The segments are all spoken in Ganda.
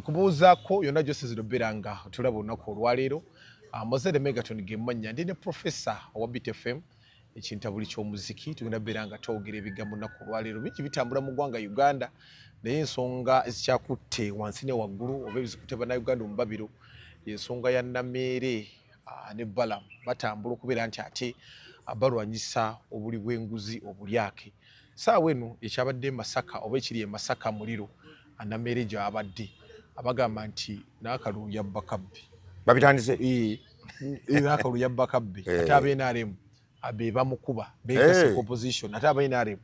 kubuuzaako yonna gyose zino bberanga tulaba olunaku olwaleero Mozere Megaton ge mmannya ndi ne Professor owa Beat FM ekintabuli ky'omuziki tugenda bberanga twogera ebigambo olunaku olwaleero bingi bitambula mu ggwanga Uganda naye ensonga ezikyakutte wansi ne waggulu oba ebizikutte bannayuganda omubabiro y'ensonga ya Nameere ne Balaam batambula okubeera nti ate balwanyisa obuli bw'enguzi obulyake saawa eno ekyabadde Masaka oba ekiri e Masaka muliro Nameere gy'abadde abagamba nti n'akalulu yabba kabbi babitandise n'akalulu yabba kabbi ate ab'NRM abe bamukuba beegase opposition ate ab'NRM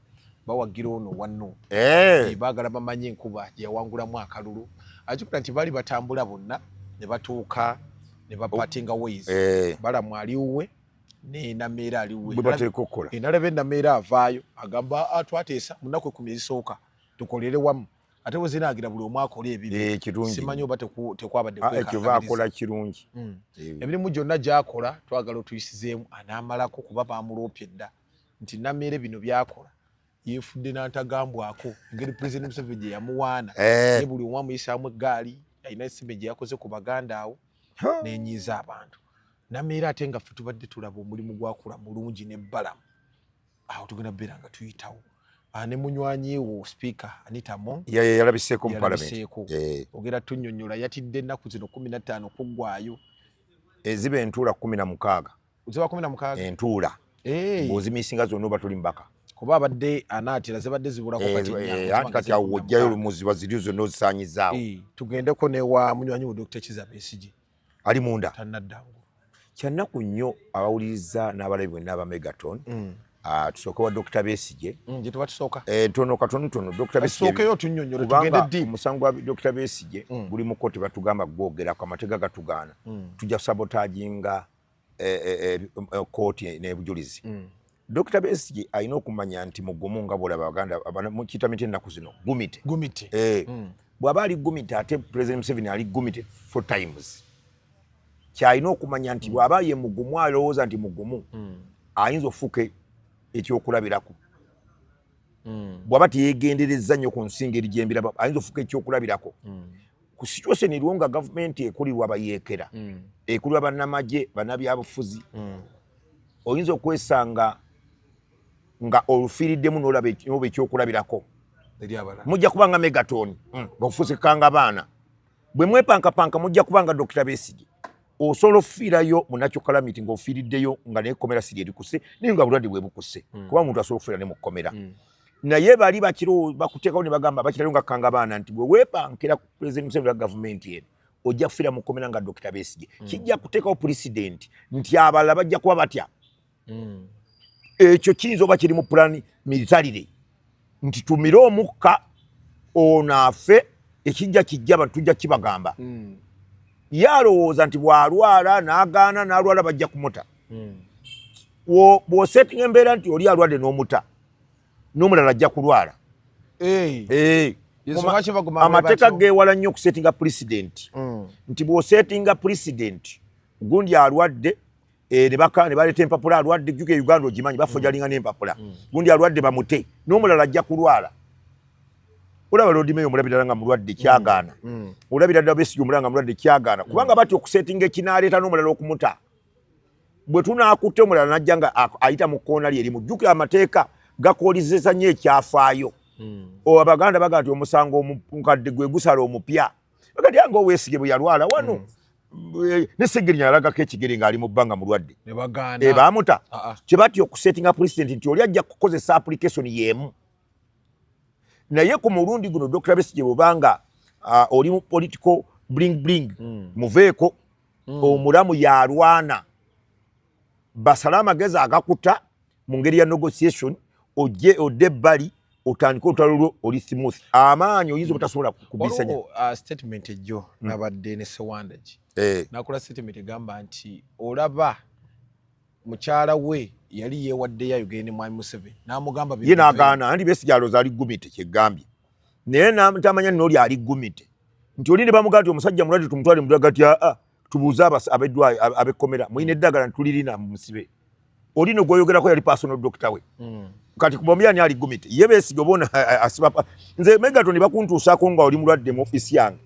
bawagira ono wanno baagala bamanye enkuba gyeyawangulamu akalulu akikuta nti baali batambula bonna ne batuuka ne bapatinga ways Balamu aliwuwe ne Nameere aliwuwe nalaba Nameere avaayo agamba twateesa mu nnaku 10 ezisooka tukolere wamu ate wezinagira buli omwe akola ebibi simanyi oba tekwabadde ekyobakola kirungi emirimu gyonna gy'akola twagala otuyisizeemu anaamalako kuba baamuloopye dda nti Nameere bino byakola yeefudde n'antagambwako engeri Pulezidenti Museveni gye yamuwaana ne buli omwe amuyisaamu eggaali alina esime gye yakoze ku baganda awo n'enyiiza abantu Nameere ate nga ffe tubadde tulaba omulimu gwakola mulungi ne Balamu awo tugenda bbeera nga tuyitawo ne munywanyi wo speaker Anita Among yalabiseeko mu parliament ogera tunnyonnyola yatidde ennaku zino 15 kuggwaayo eziba entuula 16 ziba 16 entuula bw'ozimisinga zonna oba tuli mbaka kuba abadde anaatira zibadde zibulako kati awo ojjayo olumuziba ziri zonna ozisaanyizaawo tugendeko ne wa munywanyi wo Dr. Kizza Besigye ali munda tannaddangu kyannaku nnyo abawuliriza n'abalabi bwenna aba Megaton tusooka wa Dr. Besigye gye tuba tusooka tono katono Dr. Besigye tunnyonnyole tugende ddi omusango wa Dr. Besigye guli mu kkooti batugamba gwogerako amateka gatugaana tujja sabotaginga kkooti n'ebujulizi Dr. Besigye alina okumanya nti mugumu nga bw'olaba Baganda mukiyita miti ennaku zino gumite bw'aba ali gumite ate President Museveni ali gumite 4 times kyalina okumanya nti bw'aba ye mugumu alowooza nti mugumu ayinza ofuuka ekyokulabirako bw'aba teyeegenderezza nnyo ku nsinga eri gyembiraba ayinza ofuuka ekyokulabirako ku situation eriwo nga gavumenti ekulirwa bayeekera ekulirwa bannamagye bannabyabufuzi oyinza okwesanga nga olufiiriddemu n'olaba ekyokulabirako mujja kubanga Megaton ng'ofuuse kanga baana bwe mwepankapanka mujja kubanga Dr. Besigye osobola okufiirayo mu National Calamity ng'ofiiriddeyo nga n'ekkomera siri erikuse naye nga bulwadde bwe bukuse kuba omuntu asobola okufiira ne mu kkomera naye bali bakiro bakuteekawo ne bagamba bakirayo nga kanga baana nti bwe weepankira ku President Museveni wa gavumenti eno ojja kufiira mu kkomera nga Dr. Besigye kijja kuteekawo pulezidenti nti abalala bajja kuba batya ekyo kiyinza oba kiri mu pulani militarire nti tumire omukka ono afe ekijja tujja kibagamba ye alowooza nti bw'alwala n'agaana n'alwala bajja kumuta bw'osetinga embeera nti oli alwadde n'omuta n'omulala ajja kulwala amateeka geewala nnyo okusetinga pulezidenti nti bw'osetinga pulezidenti gundi alwadde ne baleeta empapula alwadde jjuka e Uganda ogimanyi bafojalinga n'empapula gundi alwadde bamute n'omulala ajja kulwala olaba Lodimeyo omulabira nga mulwadde kyagaana olabira ddala Besigye omulanga mulwadde kyagaana kubanga bati okusetinga ekinaaleeta n'omulala okumuta bwe tunaakutte omulala najja nga ayita mu kkoona lye erimu jjuka amateeka gakoolizeza nnyo ekyafaayo Abaganda baga nti omusango omukadde gwe gusala omupya bagati nga Owesigye bwe yalwala wano ne Ssegirinya yalagako ekigere ng'ali mu bbanga mulwadde baamuta kye bati okusetinga pulezidenti nti oli ajja kukozesa application y'emu naye ku mulundi guno Dr. Besigye bw'obanga oli mu political bling muveeko omulamu yalwana basale amagezi agakuta mu ngeri ya negotiation odde ebbali otandika olutalo oli smooth amaanyi oyinza obutasobola kubisanya statement ejjo nabadde ne Sewandagi nakola statement egamba nti olaba mukyala we yali yeewaddeyo ayogere ne Mwami Museveni n'amugamba ye n'agaana anti Besigye alowooza ali gumite kyegambye naye tamanya n'oli ali gumite nti oli ne bamugamba nti omusajja mulwadde tumutwale muddaga ti tubuuze abeddwa abekkomera muyina eddagala ntulirina musibe oli no gwoyogerako yali personal doctor we kati kubomya ni ali gumite ye Besigye obona asiba nze Megaton bakuntuusako nga oli mulwadde mu office yange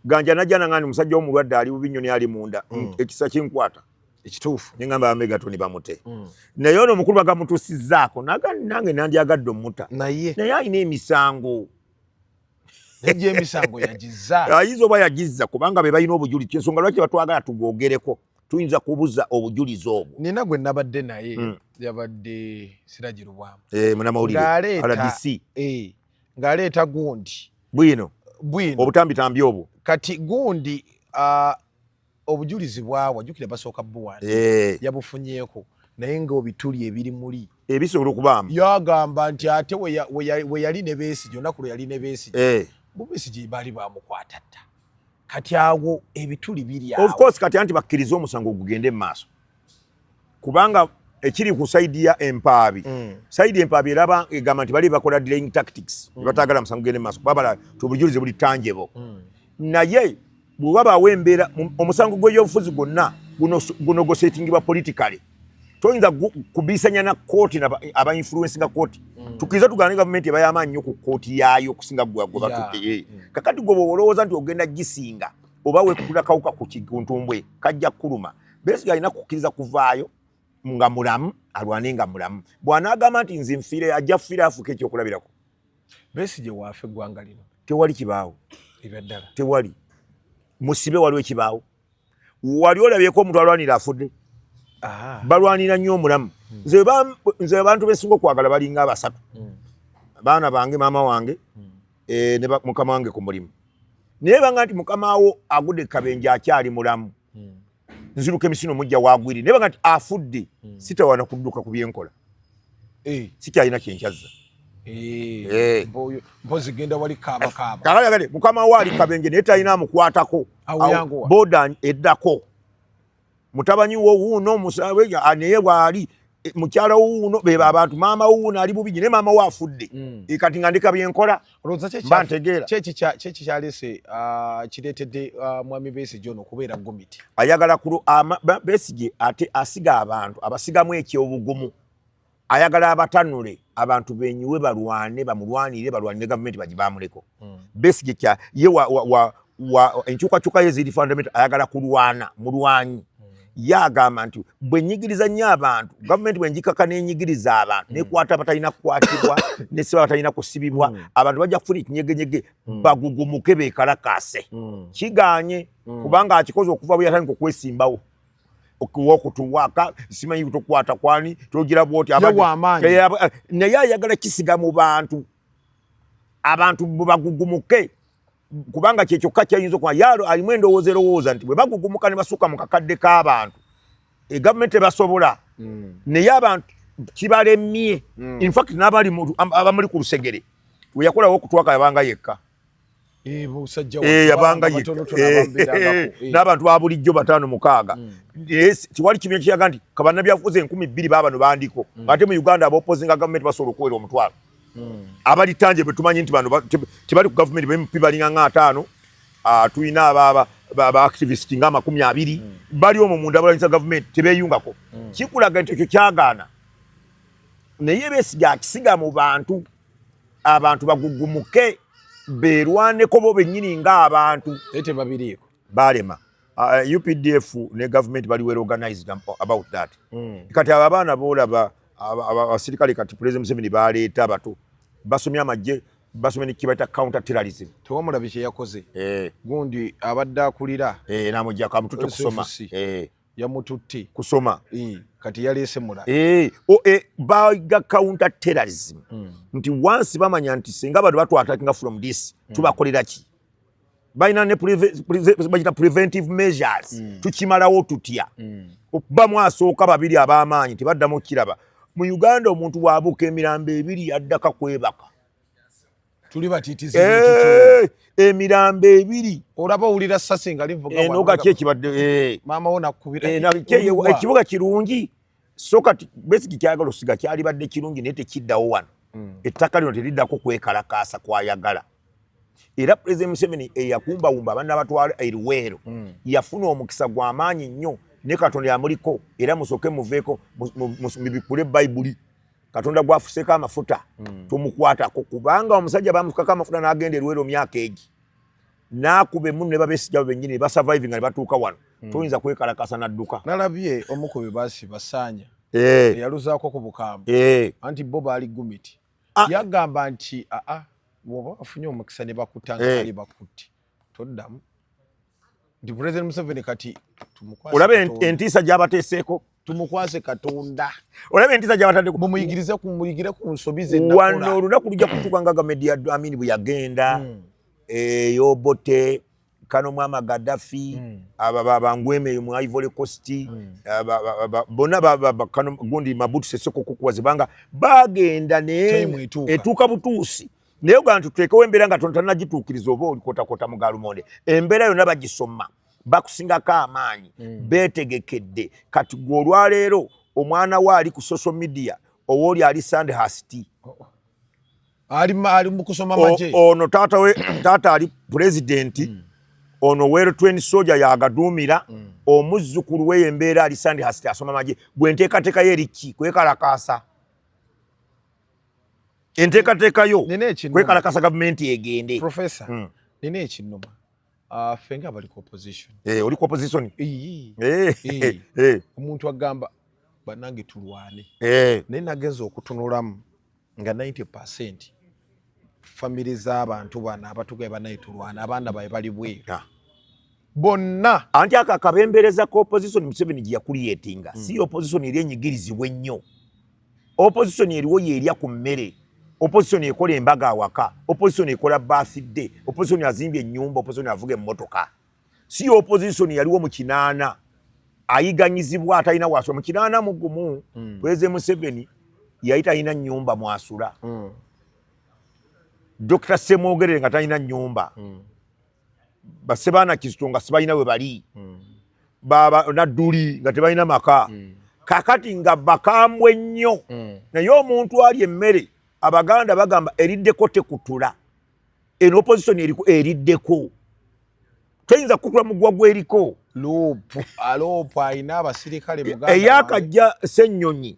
ganja najana ngani musajja omulwadde ali bubinyoni ali munda ekisa kinkwata ekituufu ningamba Megaton bamute naye ono mukulu bagamutusizaako nange nandyagadde omuta naye alina emisango ejja emisango yagizza ayinza oba yagizza kubanga be balina obujulizi ensonga lwaki batwagala tugwogereko tuyinza kubuza obujulizi obwo nina gwe nabadde naye yabadde Siragi Lubwama munamawulire RDC ng'aleeta gundi bwino obutambitambi obwo kati gundi obujulizi bwawe wajjukira basooka buwani yabufunyeeko naye ng'obituli ebiri muli ebisobola okubaamu yagamba nti ate we yali ne Besigye olunaku lwe yali ne Besigye bo Besigye baali bamukwata dda kati awo ebituli biri awo of course kati anti bakkiriza omusango gugende mu maaso kubanga ekiri ku saidi ya Empaabi saidi Empaabi eraba egamba nti bali bakola delaying tactics batagala musango gugende mu maaso kubabala tubujulize buli tanjebo naye bw'abaawo embeera omusango gw'ebyobufuzi gwonna gunogosetingibwa politically toyinza kubisanya na kooti aba influencinga kooti tukiriza tugane gavumenti eba y'amaanyi nnyo ku kooti yaayo okusinga gwe batutte kakati gwe olowooza nti ogenda gisinga oba wekutula kawuka ku kintumbwe kajja kuluma Besigye alina kukkiriza kuvaayo nga mulamu alwane nga mulamu bw'anaagamba nti nze nfiire ajja kufiira afuuka ekyokulabirako Besigye waafe eggwanga lino tewali kibaawo ebyadala tewali musibe waliwo ekibaawo wali olabyeko omuntu alwanira afudde balwanira nnyo omulamu nze abantu besinga okwagala balinga abasatu baana bange maama wange ne mukama wange ku mulimu naye banga nti mukama wo agudde kabenje akyali mulamu nziruka emisino mujja wagwiri naye banga nti afudde sitawana kudduka ku byenkola sikyalina kyenkyazza mpozi genda wali kaaba kakale mukama wo ali kabenje naye talina amukwatako boda eddako mutabanyi wo wuuno musawe naye bwali mukyala wuuno beba abantu maama wuuno ali bubi ne maama wo afudde kati nga ndika byenkola bantegeera kyeki kyalese kireetedde mwami Besigye ono okubeera gomiti ayagala Besigye ate asiga abantu abasigamu ekyobugumu ayagala abatanule abantu benyiwe balwane bamulwanire balwanire gavumenti bagibamuleko Besigye ye enkyukakyuka ye ziri fundamental ayagala kulwana mulwanyi yagamba nti bwe nyigiriza nnyo abantu gavumenti bwe njikaka n'enyigiriza abantu nekwata abatalina kukwatibwa nesiba abatalina kusibibwa abantu bajja kufuna ekinyegenyege bagugumuke beekalakase kiganye kubanga akikoze okuva bwe yatandika okwesimbawo okutuwaka simanyi tokwata kwani togira bwoti naye ayagala kisiga mu bantu abantu bagugumuke kubanga kyekyoka kyayinza okuba yalo alimu endowooza erowooza nti bwe bagugumuka ne basuka mu kakadde k'abantu gavumenti ebasobola naye abantu kibalemye infact abamuli ku lusegere we yakolawo okutwaka yabanga yekka yabanga yekka n'abantu ba bulijjo 5-6 tiwali kibiina kiyaga nti kabannabyafuzi 2,000 baabano bandiko ng'ate mu Uganda ab'opposinga gavumenti basobola okuwera omutwalo abali tanje bwe tumanyi nti bano tebali ku gavumenti bempi balinga nga 5 tulina aba activist nga 20 bali omwo munda balanyisa gavumenti tebeyungako kikulaga nti ekyo kyagaana naye Besigye akisiga mu bantu abantu bagugumuke berwaneko bo bennyini nga abantu babiriiko balema UPDF ne gavumenti bali well organized about that kati abaana boolaba abasirikale kati President Museveni baleeta bato basomya amagye basomya nekibaita counter terrorism tewamulabi kye yakoze gundi abadde akulira namujja kamututte kusoma yamututte kusoma kati yaleese mula baga counter terrorism nti once bamanya nti singa abantu batwatakinga from this tubakolera ki balina ne preventive measures tukimalawo tutya okubamu asooka babiri ab'amaanyi tebaddamu kiraba mu Uganda omuntu bw'abuuka emirambo 2 yaddaka kwebaka tuli batiitizi emirambo 2 olaba owulira ssasi nga livuga enoga ki ekibadde maama wo nakubira ekibuga kirungi so kati Besigye kyayagala osiga kyalibadde kirungi naye tekiddawo wano ettaka lino teriddako kwekalakaasa kwayagala era President Museveni eyakumbawumba abaana abatwala eriweero yafuna omukisa gw'amaanyi nnyo ne Katonda yamuliko era musoke muveeko mubikule Bayibuli Katonda gwafuseeko amafuta tumukwatako kubanga omusajja bamufukako amafuta n'agenda eruweero myaka egi nakube munno ne babesiga bennyini basurviving ne batuuka wano toyinza kwekalakasa nadduka nalabye omukubi basi basanya yaluzaako ku bukambwe anti bo baali gumiti yagamba nti bw'oba bafunye omukisa ne bakutanga bali bakutti toddamu nti President Museveni kati tumukwase olaba entiisa gy'abateeseeko tumukwase Katonda olaba entiisa gy'abataddeko mumuyigirize ku nsobi ze wano olunaku lujja kutuuka nga gavumenti ya Amin bwe yagenda Yobote Kano Mwama Gaddafi abangweme mu Ivory Coast bonna gundi Mabutu Seseko kukwazibanga bagenda ne etuuka butuusi naye gantu tuteekewo embeera nga tonnagituukiriza oba olikotakota mu Galumonde embeera yonna bagisoma bakusingako amaanyi beetegekedde kati gwe olwaleero omwana we ali ku social media owooli ali Sandhurst ali mu kusoma maje ono taata ali president ono Well Trained Soldier yagaduumira omuzzukulu we embeera ali Sandhurst asoma maje gwe nteekateekayo eriki kwekalakaasa enteekateekayo kwekalakasa gavumenti egende Professor nina ekinnuma fenga bali ku opposition oli ku opposition omuntu agamba banange tulwane naye nagenza okutunulamu nga 90% family z'abantu bana abatugaye banaye tulwana abaana baye bali bwera bonna anti akakabembereza ku opposition Museveni gye yakuliyetinga si opposition eri enyigirizibwa ennyo opposition eriwo yerya ku mmere opposition ekola embaga awaka opposition ekola birthday opposition azimbye ennyumba opposition avuga emmotoka si opposition yaliwo mu kinaana ayiganyizibwa atalina wasula mu kinaana mu gumu President Museveni yayita alina nnyumba mwasula Dr. Semwogerere nga talina nnyumba basebaana Kizito nga sibalina we bali Nadduli nga tebalina maka kakati nga bakambwe nnyo naye omuntu ali emmere Abaganda bagamba eriddeko tekutula eno opposition eriddeko toyinza kutula mugwa gweriko alopu alina abasirikale muganda eyakajja Ssennyonyi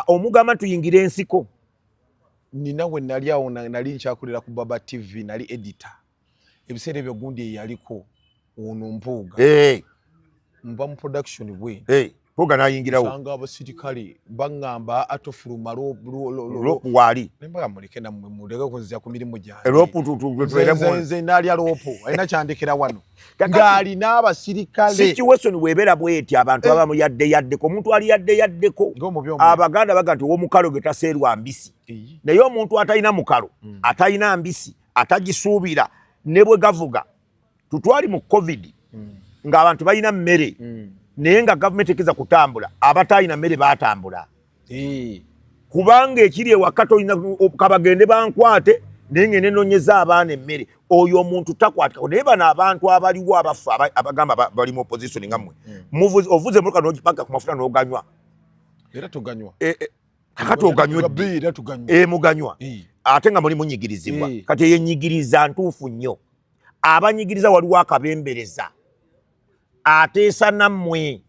omugamba tuyingire ensiko nina we nali awo nali nkyakulira ku Baba TV nali editor ebiseera ebyo gundi eyaliko ono Mpuuga nva mu production bwe Mpuuga nayingirawo sanga abasirikale bangamba atofuluma lopu wali nembaga muleke nammwe muleke kunzira ku mirimu gyange nze nalya lopu alina kyandikira wano ng'alina abasirikale situation bw'ebeera bw'eti abantu abamu yaddeyaddeko omuntu ali yaddeyaddeko Abaganda baga nti ow'omukalo ge taseerwa mbisi naye omuntu atalina mukalo atalina mbisi atagisuubira ne bwe gavuga tutwali mu COVID ng'abantu balina mmere naye nga gavumenti ekiza kutambula abatalina mmere baatambula kubanga ekiri ewaka tolina kabagende bankwate naye ngende nonyeza abaana emmere oyo omuntu takwatika naye bano abantu abaliwo abafa abagamba bali mu opposition nga mmwe ovuze muloka n'ogipaka ku mafuta n'oganywa era tuganywa kakati oganywa muganywa ate nga muli munyigirizibwa kati eyo enyigiriza ntuufu nnyo abanyigiriza waliwo akabembereza ateesa nammwe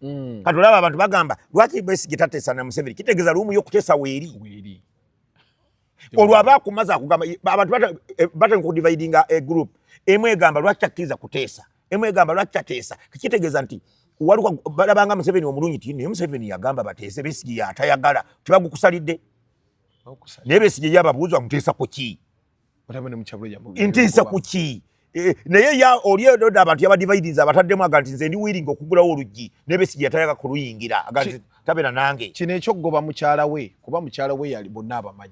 kati olaba abantu bagamba lwaki Besigye tateesa na Museveni kitegeeza lumu y'okuteesa weeri olwo aba akumaze akugamba abantu batandika okudividinga egroup emu egamba lwaki takkiriza kuteesa emu egamba lwaki tateesa kitegeeza nti waliwo balabanga Museveni omulungi ti naye Museveni yagamba bateese Besigye yatayagala tebagukusalidde naye Besigye yababuuzwa muteesa ku ki nteesa ku ki naye oli abantu yabadividinze abataddemu aga nti nze ndi willing okugulawo oluggi naye Besigye yatayaga kuluyingira aga nti tabeera nange kino ekyogoba mukyala we kuba mukyala we yali bonna abamanyi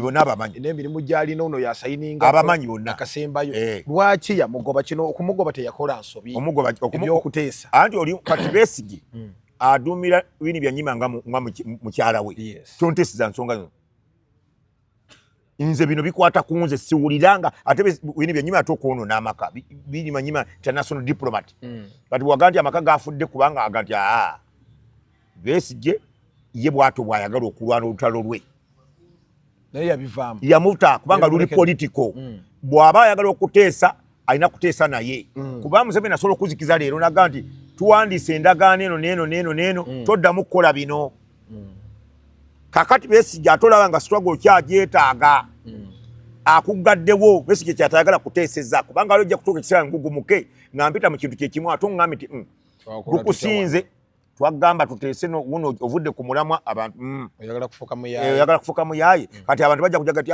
bonna abamanyi n'emirimu gy'alina ono yasayininga abamanyi bonna akasembayo lwaki yamugoba kino okumugoba teyakola nsobi ebyokuteesa anti oli kati Besigye aduumira Winnie Byanyima nga mukyala we tonteesiza nsonga zino nze bino bikwata ku nze siwuliranga ate Winnie Byanyima ate okwonoona amaka Byanyima international diplomat kati waga nti amaka gafudde kubanga aga nti Besigye ye bwato bwayagala okulwana olutalo lwe naye yabivaamu yamuta kubanga luli politiko bw'aba ayagala okuteesa alina kuteesa naye kuba Museveni asobola okuzikiza leero naga nti tuwandiise endagaano eno neeno toddamu kukola bino kakati Besigye atolaba nga struggle kyagyetaaga akugaddewo Besigye kyatayagala kuteeseza kubanga alojja kutuuka ekiseera ngugumuke nga mpita mu kintu kyekimu ate oŋŋambye nti tukusinze twagamba tuteese wuno ovudde ku mulamwa abantu oyagala kufuuka muyaaye kati abantu bajja kujaga ti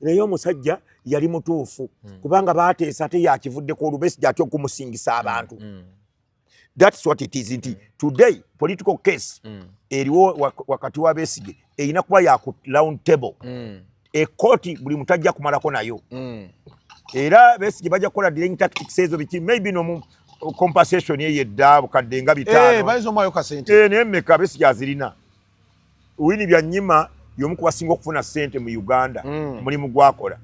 naye omusajja yali mutuufu kubanga baateesa ate yakivuddeko Besigye atya okumusingisa abantu. That's what it is nti today political case eriwo wakati wa Besigye erina kuba ya round table ekoti buli mutajja kumalako nayo era Besigye bajja kukola delaying tactics ezo biki maybe no compensation ye yedda bukadde nga bitano bayizo mwayo kasente ne mmeka Besigye azirina wini bya nyima yomu kubasinga okufuna sente mu Uganda mulimu gwakola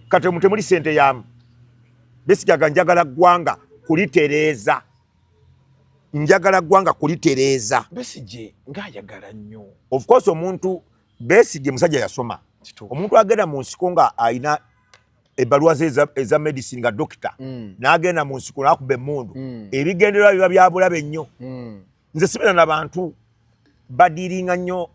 kate mutemuli sente yamu Besigye aganjagala gwanga kulitereeza njagala gwanga kulitereeza Besigye ngayagala nnyo of course omuntu Besigye musajja yasoma omuntu agenda mu nsiko nga ayina ebbaluwa ze eza medicine nga doctor n'agenda mu nsiko n'akuba emmundu ebigendererwa biba byabulabe nnyo nze sibera n'abantu badiringa nnyo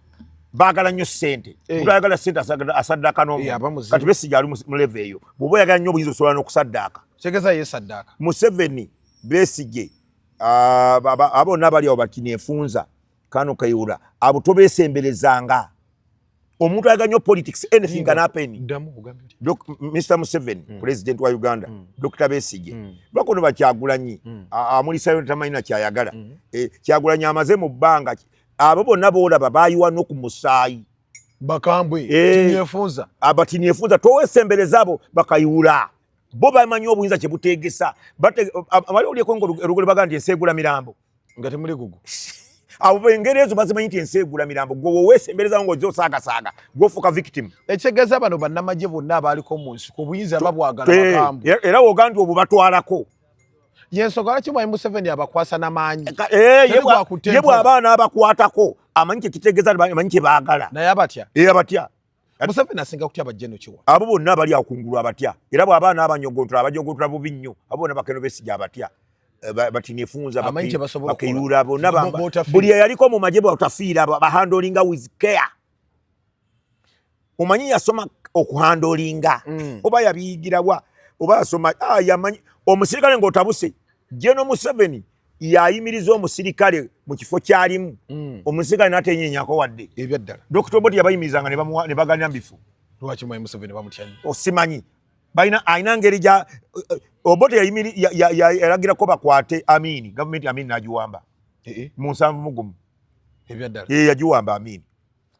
baagala nnyo ssente omuntu ayagala ssente asaddaaka n'omuntu kati Besigye ali mu level eyo bw'oba oyagala nnyo obuyinza osobola n'okusaddaaka kyegeza ye saddaaka Museveni Besigye abo nabali awo bakinefunza Kano Kayihura abo tobesemberezanga omuntu ayaga nnyo politics anything can happen. Mr. Museveni president wa Uganda Dr. Besigye bakono bakyagulanyi amulisayo tamayina kyayagala kyagulanyi amaze mu bbanga abo bonna boolaba bayiwa no ku musaayi bakambwe tinyefunza abatinyefunza towesembereza abo Bakayihura bo bamanyi obuyinza kye buteegesa abali olyeko ng'olugole bagandi enseegula mirambo nga temuli gugu abo bengerezo bazimanyi nti enseegula mirambo gwe wowesembereza ngo ozosaagasaaga gwofuuka victim ekitegeeza bano bannamagye bonna abaliko mu nsiko obuyinza babwagala bakambwe era wogandi obwo batwalako yensonga lwaki mwayi Museveni abakwasa n'amaanyi ye bw'abaana abakwatako amanyi kyekitegeeza amanyi kye baagala naye abatya abatya Museveni asinga kutya bajjeno kiwa abo bonna bali akungulu abatya era bw'abaana abanyogontola abajogontola bubi nnyo abo bonna Bakeno Besigye abatya batinefunza Bakayihura bonna buli yaliko mu magye bw'otafiira bahandolinga with care omanyi yasoma okuhandolinga oba yabiyigirawa oba yasoma yamanyi omusirikale ng'otabuse General Museveni yayimiriza omusirikale mu kifo kyalimu omusirikale n'atenyenyako wadde ebyaddala Dr. Obote yabayimirizanga ne baganira mu bifo lwaki mwayi Museveni bamutyanyi osimanyi ayina ngeri gya Obote yalagirako bakwate Amini gavumenti Amini n'agiwamba mu 7 ebyaddala yagiwamba Amini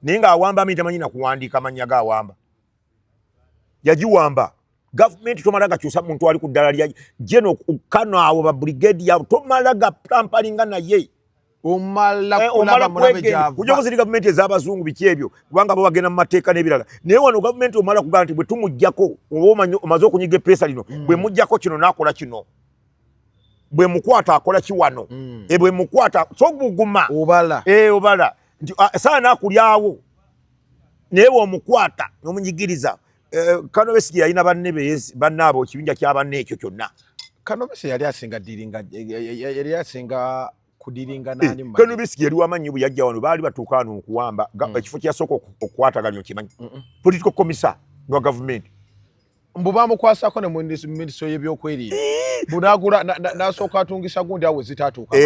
naye ng'awamba Amini tamanyi na kuwandiika amannya g'awamba yagiwamba gavumenti tomala gakyusa muntu ali ku ddala lya General Kano awo ba brigade yaabo tomala gapampalinga naye omala kulaba mulabe gyava kujogo ziri gavumenti ez'abazungu biki ebyo kubanga bo bagenda mu mateeka n'ebirala naye wano gavumenti omala kugamba nti bwe tumuggyako oba omaze okunyiga eppeesa lino bwe muggyako kino n'akola kino bwe mukwata akola kiwano bwe mukwata so buguma obala obala nti saa n'akulyawo naye bw'omukwata n'omunyigiriza Kano Besigye yalina bannaabo ekibinja ky'abanne ekyo kyonna Kano Besigye yali asinga kudiringa nani mu Kano Besigye yali wamanyi bwe yajja wano baali batuuka wano okuwamba ekifo kyasooka okukwataganya okimanyi political commissar wa gavumenti mbu bamukwasako ne mu minisitule y'ebyokwerinda bunagula n'asooka atungisa gundi awo zitatuuka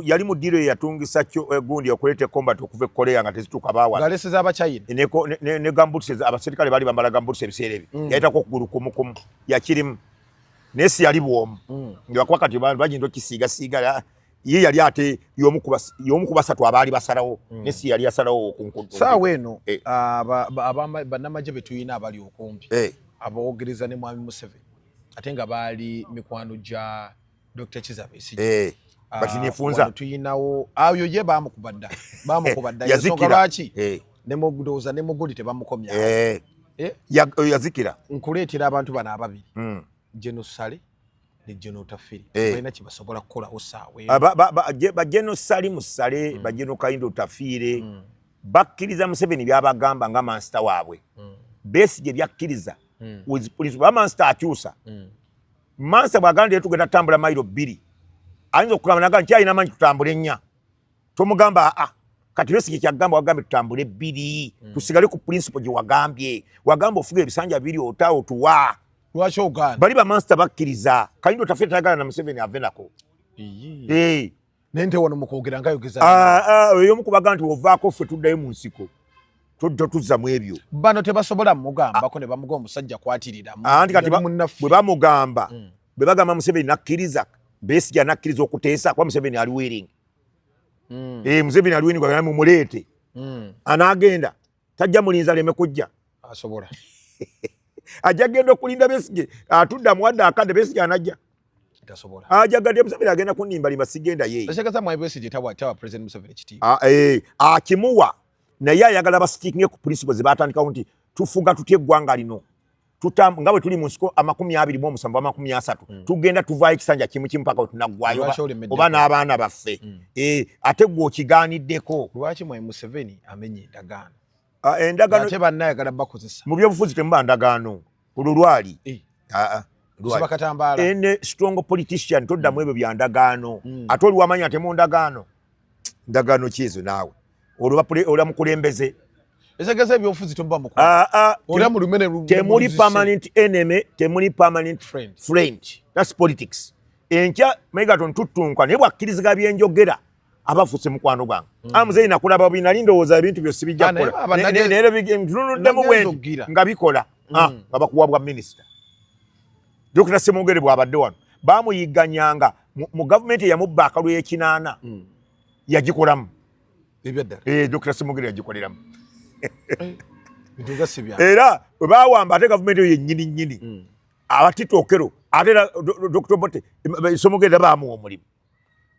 yali mu ddiro eyatungisa gundi okuleta combat okuva e Korea nga tezituuka baawala galesi z'Abachina ne gamboots abaserikale baali bambala gamboots ebiseera ebyo yayitako okugulu kumukumu yakirimu naye si yali bwomu ngakuba kati bagenda okisiigasiiga ye yali ate y'omu ku basatu abaali basalawo ne si yali asalawo saawa eno bannamagye be tuyina abali okumpi aboogereza ne mwami Museveni ate nga baali mikwano gya Dr. Kizza Besigye batinefunza tuyinawo ayo ye bamukubadda ensonga lwaki nemudooza ne mugudi tebamukomya yazikira nkuleetera abantu bano ababiri General Sale ne General Tafiri balina kye basobola kukolawo saawa ba General Sale Musale ba General Kayindo Tafire bakkiriza Museveni byabagamba nga mansita waabwe Besigye byakkiriza police master akyusa master bwaganda tugenda tambula mailo 2 ayinza okugamba naga nti ayina manyi tutambule nnya tomugamba kati Besigye kyagamba wagambe tutambule bbiri tusigale ku principle gye wagamba ofuga ebisanja biri otuwa lwaki ogaana bali bamansita bakkiriza Kayindo taffe tayagala na Museveni ave nako nente wano mukwogera ngayogeza eyomu kubaga nti ovaako ffe tuddayo mu nsiko tuzza mu ebyo bano tebasobola mugambako ne bamuga omusajja kwatirira anti kati bwe bamugamba bwe bagamba Museveni nakkiriza Besigye nakkiriza okuteesa kuba Museveni ali weering Museveni ali weering mumuleete anaagenda tajja mulinzi aleme kujja asobola ajja genda okulinda Besigye atudda muwadde akadde Besigye anajja tasobola ajja gadde Museveni agenda kunimbalima sigenda ye Bashakaza mwa Besigye tawa President Museveni kiti akimuwa naye ayagala basitinge ku principles batandikawo nti tufuga tutye eggwanga lino nga bwe tuli mu nsiko 27 tugenda tuvaayo ekisanja kimu mpaka tunaggwayo oba n'abaana baffe ate gwe okigaaniddeko lwaki mwa Museveni amenye endagaano endagaano ate bannayagala bakozesa mu byobufuzi temuba ndagaano olwo lwali Sibakambaala ene strong politician toddamu ebyo bya ndagaano ate oli wamanya temu ndagaano kyezo naawe olwa mukulembeze esegeze ebyobufuzi tomuba mukulu olya mu lumene temuli permanent enemy temuli permanent friend that's politics enkya Megaton tuttunka naye bwakkirizika byenjogera abafuuse mukwano gwange Muzeeyi nakulaba bina lindowooza ebintu byose bijja kukola neero ntununuddemu wendi nga bikola nga bakuwabwa minisita Dr. Semogere bw'abadde wano baamuyigganyanga mu gavumenti eyamubba akalulu y'ekinaana yagikolamu Dr. Semogere yagikoleramu era bwe baawamba ate gavumenti eyo yennyini abatitookero ate Dr. Bote Semogere baamuwa omulimu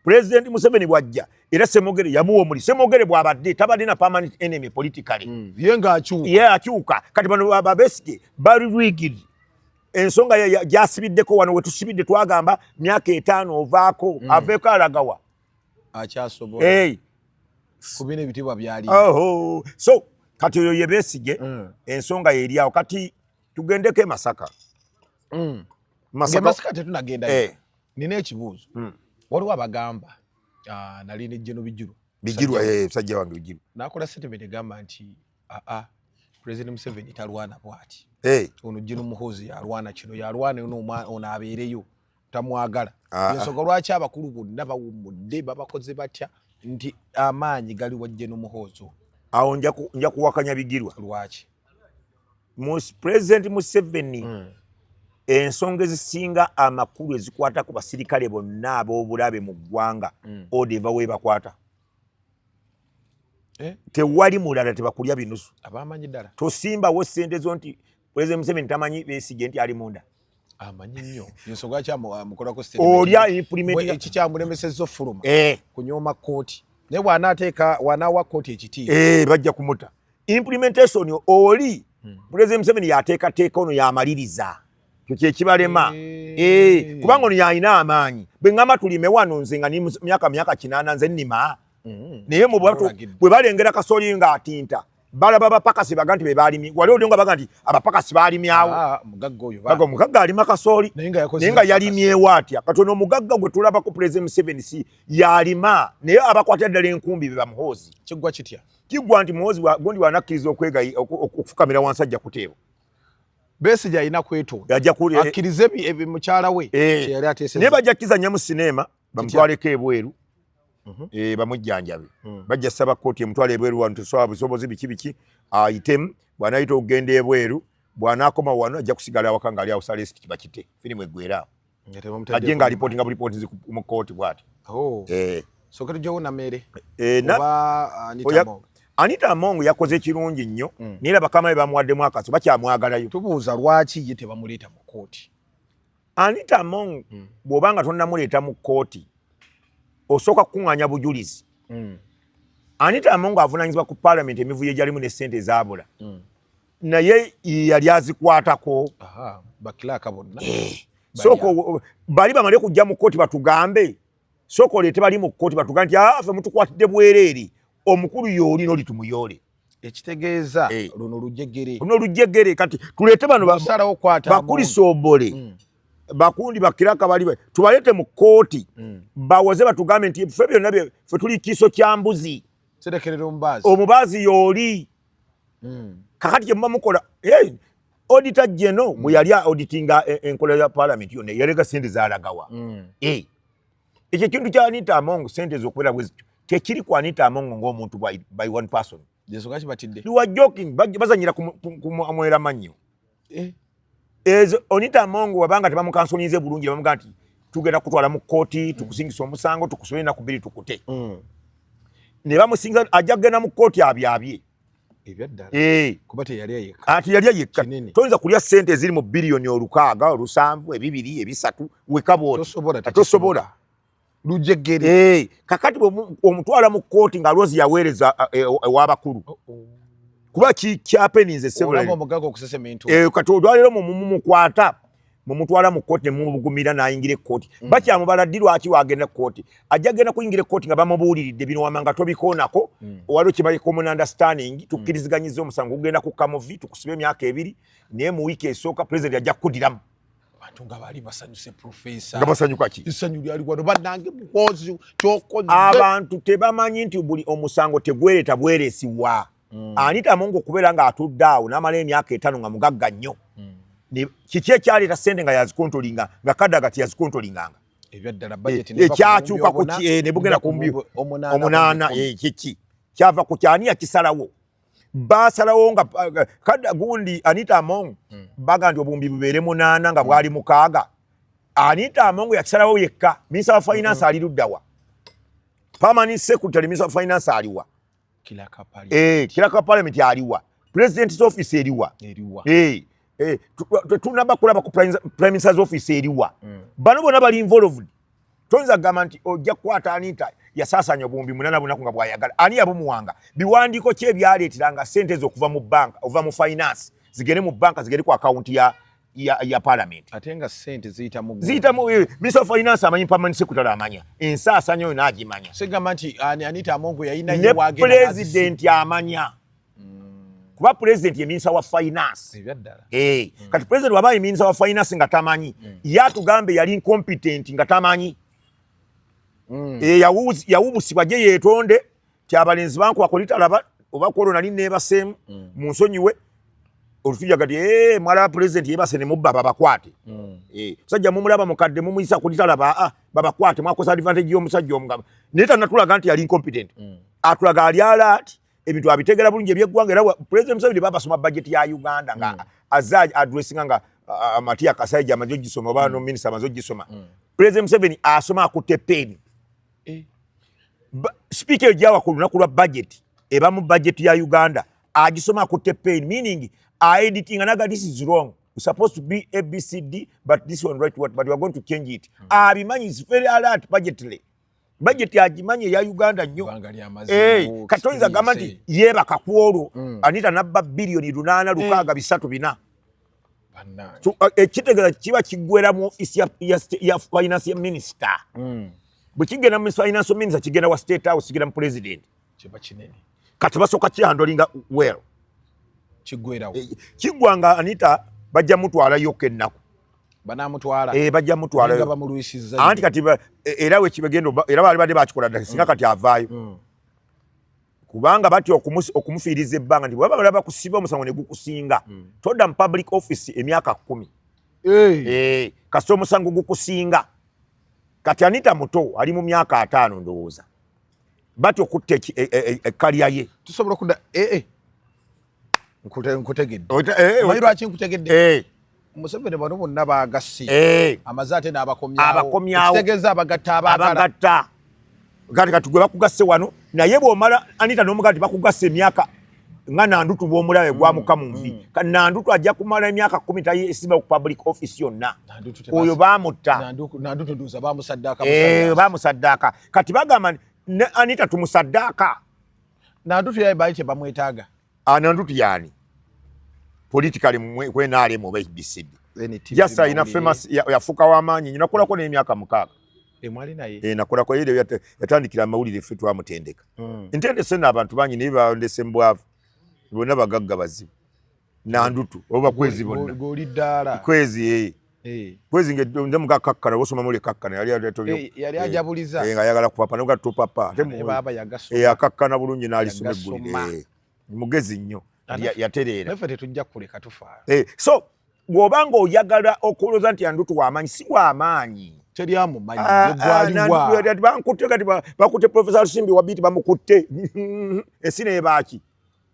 President Museveni bw'ajja era Semogere yamuwa omulimu Semogere bw'abadde tabadde na permanent enemy politically ye akyuka kati bano Besigye bali rigged ensonga gyasibiddeko wano wetusibidde twagamba myaka 5 ovaako aveeko alagawa akyasobola kubina ebitibwa byali so kati oyo ye Besigye ensonga yeriawo kati tugendeko e Masaka Masaka tetunagenda nina ekibuuzo waliwo abagamba nali ne Jeno Bijuru sajja wange Bijuru nakola statement egamba nti President Museveni talwana bwati ono Jeno Muhoozi yalwana kino yalwana ono abeereyo tamwagala ensonga lwaki abakulu bonna bawummudde babakoze batya nti amaanyi gali wa Jeno Muhoozi awo nja kuwakanya Bigirwa lwaki President Museveni ensonga ezisinga amakulu ezikwata ku basirikale bonna ab'obulabe mu ggwanga odeva webakwata tewali mulala tebakulya binusu abamanyi ddala tosimbawo ssente zo nti President Museveni tamanyi Besigye nti ali munda amanyi nnyo ensonga kyamukolako olya implement ekikyamulemesezza ofuluma kunyooma kooti naye wanaawa kooti ekitiibwa bajja kumuta implementation oli President Museveni yateekateeka ono yamaliriza kyo kyekibalema kubanga ono yalina amaanyi bwe ŋŋamba tulime wano nze nga ni myaka 8 nze nnima naye mu bwe balengera kasooli ng'atinta balaba abapakasi baga nti be baalimi wali oli nga baga nti abapakasi baalimyawo omugagga alima kasooli naye nga yalimyewo atya katono omugagga gwe tulabako President Museveni si yalima naye abakwatira ddala enkumbi be bamuhoozi kiggwa kitya kiggwa nti muhoozi gundi wanakkiriza okufukamira wansi ajja kuteeba Besigye alina kwetonda akkirize mukyala we kyeyali ateesezza naye bajja kkiza nnyo mu sinema bamutwaleko ebweru bamujjanjabe bajja ssaba kkooti emutwala ebweru wano tesobola busobozi biki ayitemu bw'anaayita okugenda ebweru bw'anaakoma wano ajja kusigala awaka ng'ali awo salesi kiba kite firimu eggwera ajje ng'alipootinga bulipootinzi mu kkooti bw'ati soka tujjawo namere Anita Among yakoze kirungi nnyo naye bakama be bamuwaddemu akaso bakyamwagalayo tubuuza lwaki ye tebamuleeta mu kkooti Anita Among bw'obanga tonnamuleeta mu kkooti osooka kukuŋŋaanya bujulizi Anita Among avunaanyizibwa ku Parliament emivuyo egyalimu ne ssente ezaabula naye yali azikwatako bakiraaka bonna sooka bali bamale kujja mu kkooti batugambe sooka oleete bali mu kkooti batugambe nti ffe mutukwatidde bwereeri omukulu yooli noli tumuyoole ekitegeeza luno lujjegere kati tuleete bano bakulisa obole bakundi bakiraka bali tubaleete mu kkooti bawoze batugambe nti ffe byonna ffe tuli kiiso kya mbuzi serekerera omubazi omubazi yoli kakati kye mukola auditor general bwe yali auditinga enkola ya parliament yonna yalega sente zalagawa ekyo kintu kya Anita Among sente z'okubeera bwezityo tekiri ku Anita Among ng'omuntu by one person yeso kachi batidde you are joking bazanyira kumwera manyo Anita Among wabanga tebamukansonize bulungi bamuga nti tugenda kutwala mu kooti tukusingisa omusango tukusole na kubiri tukute ne bamusinga ajja kugenda mu kooti abyabye ebyaddala kuba teyali ayekka ati yali ayekka toyinza kulya sente eziri mu biliyoni 6 7 2 3 wekabota tosobola lujegere kakati omutwala mu kooti nga Rose yaweereza ewabakulu kuba kyapeninze several omugago okusesementu kati olwalero mumukwata mumutwala mu kooti mumugumira nayingira kooti bakyamubala ddi lwaki wagenda kooti ajja genda kuyingira kooti nga bamubuuliridde bino wamanga tobikoonako waliwo kibaye common understanding tukkiriziganyiza omusango gugenda ku kamuvi tukusiba emyaka 2 naye mu wiiki esooka president ajja kukudiramu abantu nga bali basanyuse professor nga basanyuka ki isanyu lyali wano bannange mukozi kyokoze abantu tebamanyi nti buli omusango tegwereta bwereesiwa Anita Among okubeera nga atudde awo n'amala emyaka 5 nga mugagga nnyo kiki ekyaleeta sente nga yazikontolinga nga kadagati yazikontrolinganga ebyaddala budget ekyakyuka ku ne bugenda ku 8 kiki kyava ku kyani yakisalawo basalawo nga kada gundi Anita Among baga nti obumbi bubeere 8 nga bwali 6 Anita Among yakisalawo yekka Minister of Finance ali luddawa Permanent Secretary Minister of Finance aliwa Kilaka Parliament aliwa President's Office eriwa tunaba kulaba ku Prime Minister's Office eriwa bano bona bali involved tonza gamba nti ojja kukwata Anita yasasanya obumbi 8 bunaku nga bwayagala ani yabumuwanga biwandiko kye byaleetiranga sente zokuva mu bank ova mu finance zigere mu banka zigere ku account ya parliament atenga sente ziyita mu Minister of Finance amanyi Permanent Secretary amanya ensasanya yo najimanya segamba nti Anita Among yayina ye wagenda president amanya kuba president ye Minister wa Finance ebyaddala kati president wabaye Minister wa Finance nga tamanyi yatugambe yali incompetent nga tamanyi yawubusibwa je yetonde kyabalenzi banku bakolitalaba oba korona linebasemu mu nsonyiwe olutuja gati mwala president yebase ne mubba babakwate sajja mumulaba mukadde mumuyisa kulitalaba babakwate mwakosa advantage y'omusajja omugamba neta natulaga nti yali incompetent atulaga ali alert ebintu abitegera bulungi ebyeggwanga era president Museveni baba soma budget ya Uganda nga azaji addressinga nga Matia Kasaija amajo gisoma oba no minister amajo gisoma president Museveni asoma akutte pen speaker jawa ku lunaku lwa budget eba mu budget ya Uganda agisoma akutte pen meaning editing anaga this is wrong it's supposed to be ABCD but this one right what but we are going to change it abimanyi is very alert budgetly budget agimanyi ya Uganda nnyo katonza gamba nti yeba kakwolo Anita nabba billion 8.6 ekitegeeza kiba kigwera mu office ya finance minister bwe kigenda mu finance minister kigenda wa state house kigenda mu president kiba kinene kati basoka kihandolinga well kigwerawo kigwanga Anita bajja mutwala yoke ennaku banamutwala bajja mutwala nga bamuluisiza anti kati era we kibagendo era bali bade bakikola dda singa kati avaayo kubanga bati okumufiiriza ebbanga nti baba balaba kusiba omusango ne gukusinga todda mu public office emyaka 10 kasi omusango gukusinga kati Anita muto ali mu myaka 5 ndowooza bati okutta ekkaliya ye tusobola kudda nkutegedde omanyi lwaki nkutegedde Museveni bano bonna bagassi amaze ate n'abakomyawo kitegeeza abagatta abagatta kati gwe bakugasse wano naye bw'omala Anita n'omuga nti bakugasse emyaka nga Nandutu bw'omulabe gwamuka mu nvi kati Nandutu ajja kumala emyaka 10 tayeesiba ku public office yonna oyo baamutta Nandutu nduuza bamusaddaaka kati bagamba Anita tumusaddaaka Nandutu yaye baali tebamwetaaga Nandutu yaani politically kwenale mu BCD just ina famous yafuka w'amaanyi ninakolako n'emyaka 6 emwali naye nakolako yeye yatandikira amawulire ffe twamutendeka ntendese n'abantu banyi naye bandese mbwavu bonna bagagga bazibu Nandutu oba kwezi bonna goli ddala kwezi kwezi nge mukakakkana osoma mule kakkana yali ajabuliza nga yagala kupapa nuga tupapa ate baba yagasoma akakkana bulungi n'alisoma eggulire mugezi nnyo yatereera naffe tetujja kuleka tufa so bw'obanga oyagala okulooza nti andutu w'amaanyi si w'amaanyi teri amumanyi gwaliwa bankutte kati bakutte Professor Lusimbi Wabiti bamukutte ensi nebaaki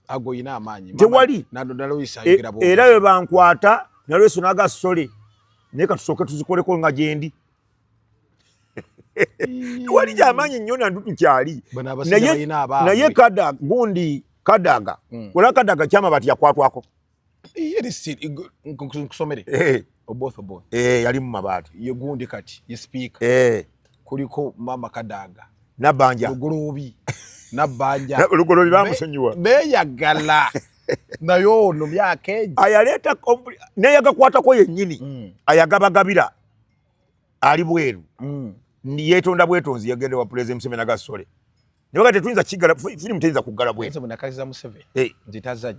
ago ina amaanyi tewali era bwe bankwata nalweso nagasole naye katusooke tuzikoleko nga gyendi tewali gy'amaanyi nnyo nandutu kyali naye gundi Kadaga wala Kadaga kyama bati yakwatwako nkusomere oboth yali mu mabaati ye gundi kati ye speaker kuliko mama Kadaga nabanja lugulubi nabanja lugulubi bamusonyiwa beyagala nayo no byake ayaleta naye yagakwatako yennyini ayagabagabira ali bweru yetonda bwetonzi yagende wa President Museveni Gasole nibaga tetuyinza kigala filimu teyinza kuggala bweru nsebo nakaliza Museveni nzitazanya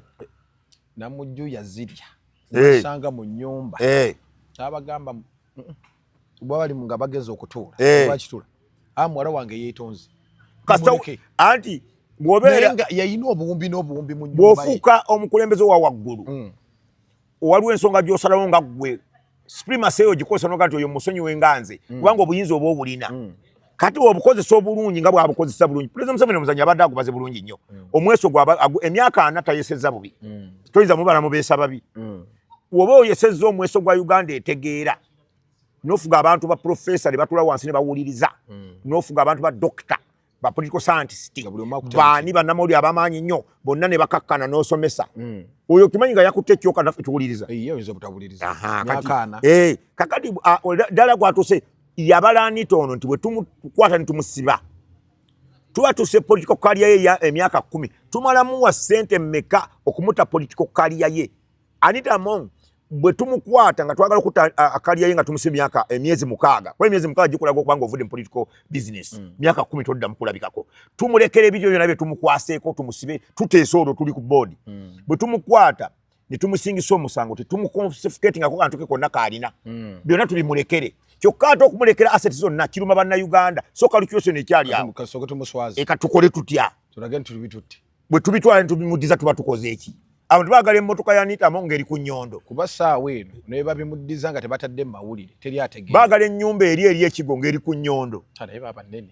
namujju yazirya nasanga mu nyumba abagamba bwali nga bageze okutuula bakitula amwala wange yeetonze kasta anti bw'obeera yayina obuwumbi n'obuwumbi mu nyumba bw'ofuuka omukulembeze wa waggulu waliwo ensonga gy'osalawo nga ggwe supremacy eyo gikosa noga nti oyo musonyi w'enganze kubanga obuyinza oba obulina kati obukozesa obulungi nga bw'abukozesa bulungi President Museveni omuzanyi abadde agubaze bulungi nnyo omweso emyaka 4 tayesezza bubi toyinza mubala mubeesa babi woba oyesezza omweso gwa Uganda etegeera n'ofuga abantu ba professor ne batula wansi ne bawuliriza n'ofuga abantu ba doctor ba political scientist baani bannamawulire abamaanyi nnyo bonna ne bakakkana n'osomesa oyo kimanyi nga yakutte ekyoka naffe tuwuliriza kakati ddala gwatuuse yabala Anita ono nti bwe tumukwata ne tumusiba tuba tuse political career ye ya emyaka 10 tumalamuwa ssente mmeka okumuta political career ye Anita Among bwe tumukwata nga twagala okuta career ye nga tumusiba emyaka emyezi 6 kwa emyezi 6 gikulaga okubanga ovudde mu political business myaka 10 todda mukulabikako tumulekera ebyo byonna bye tumukwaseeko tumusibe tuteesa olwo tuli ku board bwe tumukwata ne tumusingisa omusango tetumuconfiscating ako kantu ke konna kaalina byonna tubimulekere kyokka ate okumulekera assets zonna kiruma bannayuganda so calculation ekyali awo eka tukole tutya bwe tubitwala ne tubimuddiza tuba tukoze eki abantu baagala emmotoka ya Anita Among eri ku nnyondo kuba saawa eno naye babimuddiza nga tebatadde mu mawulire teri ategeera baagala ennyumba eri ekigo ng'eri ku nnyondo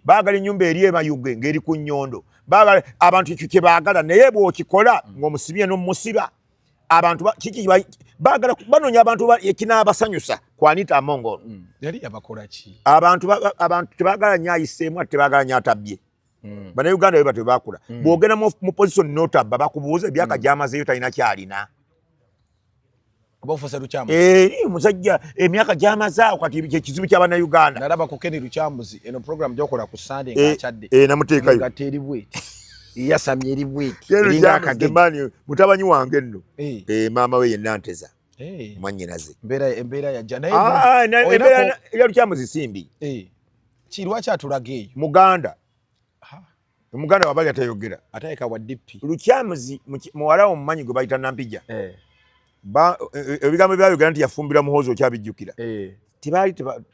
baagala ennyumba eri emayuge ng'eri ku nnyondo baagala abantu ekyo kye baagala naye bw'okikola ng'omusibye n'omusiba abantu baagala banoonya abantu ekinaabasanyusa ku Anita Among ono yali yabakola ki abantu tebaagala nnyo ayiseemu ate tebaagala nnyo atabbye bannayuganda bwe batyo bakula bw'ogenda mu position n'otabba bakubuuza ebyaka gy'amazeeyo talina kyalina musajja emyaka gy'amazaawo kati ekizibu ky'abannayuganda nalaba ku Kenny Lukyamuzi eno program gyokola ku Sunday ng'akyadde namuteekayo nga teri bweti yasamye eri bweti mani mutabanyi wange nno maama we yenna nteza mwannyinaze embeera yajja naye ya Lukyamuzi simbi kirwaki atulaga eyo Muganda wabali atayogera atayeka wa DP Lukyamuzi muwala omumanyi gwe bayita Nampija ebigambo byayogera nti yafumbira muhoozi okyabijjukira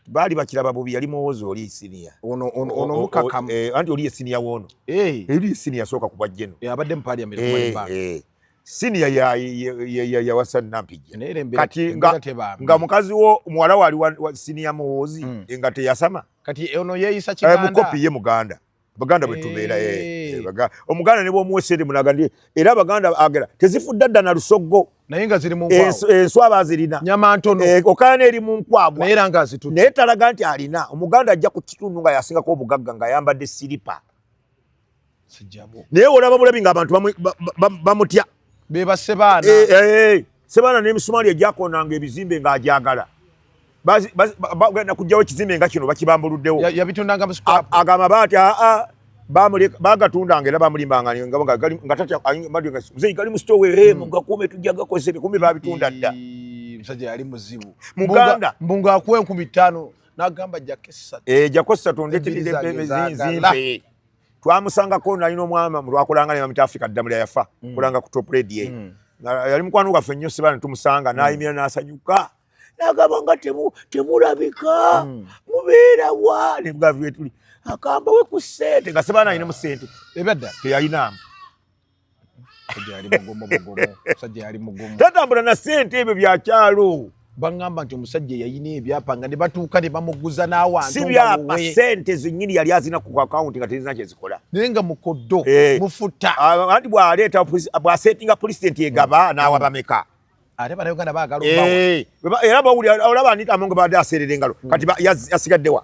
baali bakiraba bubi yali muhoozi oli siniya ono mukakamu anti oli siniya woono eri siniya yasooka ku bwajjeno abadde mu parliament siniya yawasa Nampija kati nga mukazi wo muwala wali wa siniya muhoozi nga teyasama kati ono yeeyisa Kiganda mukopi ye Muganda Baganda bwe tubeera omuganda ne bw'omuweesere munaga ndi era Abaganda agera tezifudde dda na Lusoggo naye nga ziri mu nkwawa enswaba azirina nyama ntono okala eri mu nkwabwa naye nga azitudde naye talaga nti alina Omuganda ajja ku kitundu nga yasingako obugagga nga ayambadde siripa naye olaba bulabi ng'abantu bamutya beba Sebaana Sebaana n'emisumaali egyakoonanga ebizimbe ng'agyagala bagenda kujjawo ekizimbe nga kino bakibambuluddewo yabitundanga muscrap agamba baati bagatundanga era bamulimbanga nga tatya muzeyi gali mu store mugakuume tujja gakozesa ebikumi babitunda dda musajja yali muzibu Muganda mbunga akuwe 5,000 n'agamba jako 3 ndetiride twamusangako nalina omwama lwakolanga ne bamita Africa Ddamula yafa kulanga ku top radio yali mukwano gwaffe nnyo Sebaana tumusanga n'ayimira n'asanyuka n'agamba nga temulabika mubeera wa ne bwavye tuli akamba we ku ssente nga sebaana ayina mu ssente ebadda teyayinamu musajja yali mugumu tatambula na ssente ebyo byakyalo bangamba nti omusajja yayina ebyapa nga ne batuuka ne bamuguza n'awantu si byapa ssente zennyini yali azina ku akawunti nga tezina kyezikola naye nga mukoddo mufuta anti bw'aleeta bw'asetinga pulezidenti egaba n'awa bameka ate bannayuganda baagala era bawulira olaba anitamu nga badde aseerera engalo kati yasigaddewa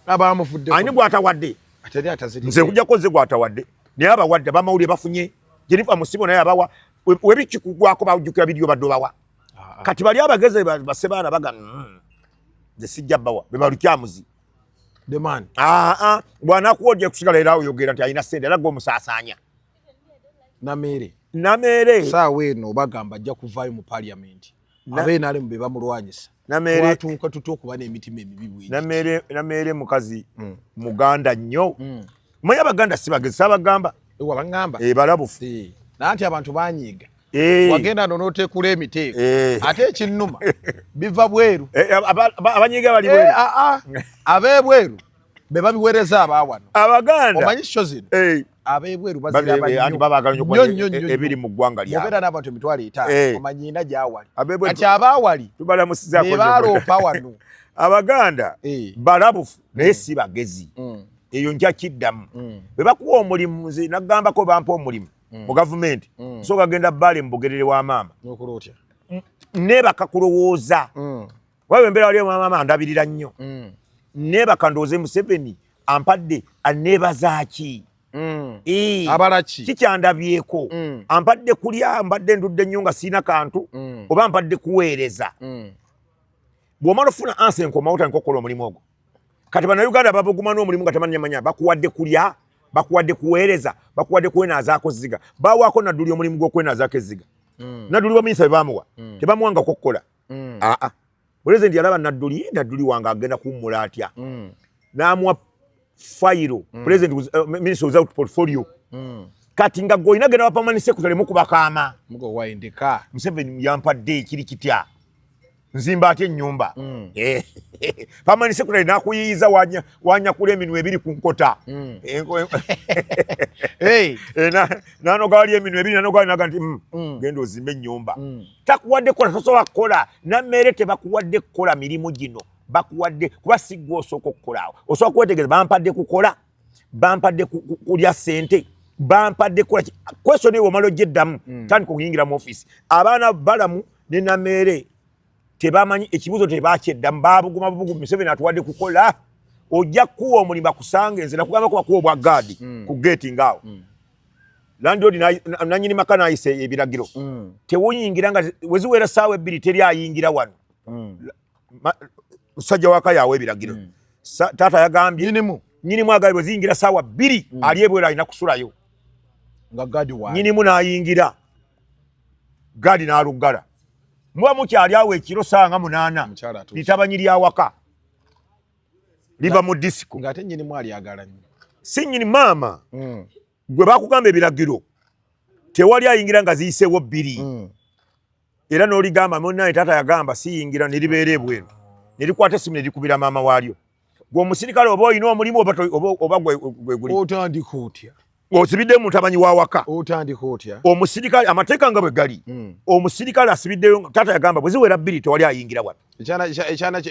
abamufudde ani gw'atawadde ate ataziri nze nkujjako nze gw'atawadde naye abawadde abamawulire bafunye Jennifer Musibo naye abawa webikikugwako bajjukira biriyo badde obawa kati bali abageze basebaana baga nze sijja bawa bebalukyamuzi the man bw'anakuwodya kusigala era oyogera nti alina ssente era g'omusaasaanya Namere saawa eno bagamba ajja kuvaayo mu parliament ab'NRM be bamulwanyisa twatuuka tutya okuba n'emitima emibi bwe Namere mukazi muganda nnyo manyi abaganda si bagezi sabagamba wabangamba balabufu nanti abantu banyiiga wagenda n'onoteekula emiteeko ate ekinnuma biva bweru abanyiiga bali bweru ab'ebweru be babiweereza abaawano abaganda omanyi kyo zino ab'ebweru bazira ebiri mu ggwanga lyabwe mubeera n'abantu emitwalo 5 omanyina gyawali kati abaawali ne baaloopa wano abaganda balabufu naye si bagezi eyo nja kiddamu bwe bakuwa omulimu nze nagambako bampa omulimu mu gavumenti so gagenda bbale mubugerere wa maama nebakakulowooza wawe embeera wali maama ndabirira nnyo nebakandooze Museveni ampadde aneebazaaki abalaki kikyandabyeko ampadde kulya mbadde ndudde nnyo nga siina kantu oba ampadde kuweereza bw'omala ofuna ansi enkomawo otandika okukola omulimu ogwo kati bannayuganda babuguma n'omulimu nga temanyamanya bakuwadde kulya bakuwadde kuweereza bakuwadde kwenaazaako ziga bawaako nadduli omulimu gw'okwenaazaako eziga nadduli baminisita be bamuwa tebamuwangako okukola pulezidenti yalaba nadduli wange agenda kuwummula atya n'amuwa fayiro pulezidenti minisita without portfolio kati nga gwe olina genda wa permanent secretary mukubakaama Museveni yampadde ekiri kitya nzimba atya ennyumba permanent secretary nakuyiyiza wanyakula eminwe ebiri ku nkota nanoga wali eminwe ebiri nanoga wali naga nti genda ozimba ennyumba takuwadde kukola tosobola kukola Namere tebakuwadde kukola mirimu gino bakuwadde kuba siggwe osooka okukolaawo osobola kwetegereza bampadde kukola bampadde kulya ssente bampadde kukola question eyo omala ogyeddamu tandika okuyingira mu office abaana balamu ne Namere tebamanyi ekibuzo tebakyeddamu babuguma bubugu Museveni atuwadde kukola ojja kuwa omulimu bakusange nze nakugamba ko bakuwa obwa gaadi ku gate ngaawo landlord nanyini maka nayise ebiragiro tewuyingira nga weziwera ssaawa 2 teri ayingira wano musajja waka yawe ebiragiro taata yagambye nyinimu agali bweziyingira ssaawa 2 ali ebwera alina kusulayo nga gaadi wa nyinimu n'ayingira gaadi n'aluggala muba mukyali awo ekiro ssaawa 8 litabanyi lyawaka liva mu disiko ng'ate nyinimu alyagala nnyo si nyini maama gwe bakugamba ebiragiro tewali ayingira nga ziyiseewo 2 era n'oligamba munnaye taata yagamba siyingira neribeera ebweru nerikwata essimu nerikubira maama waalyo gwe omusirikale oba olina omulimu oba gwe guli otandika otya osibidde mutabanyi wa waka otandika otya omusirikale amateeka nga bwe gali omusirikale asibiddeyo taata yagamba bwe ziwera 2 tewali ayingira wano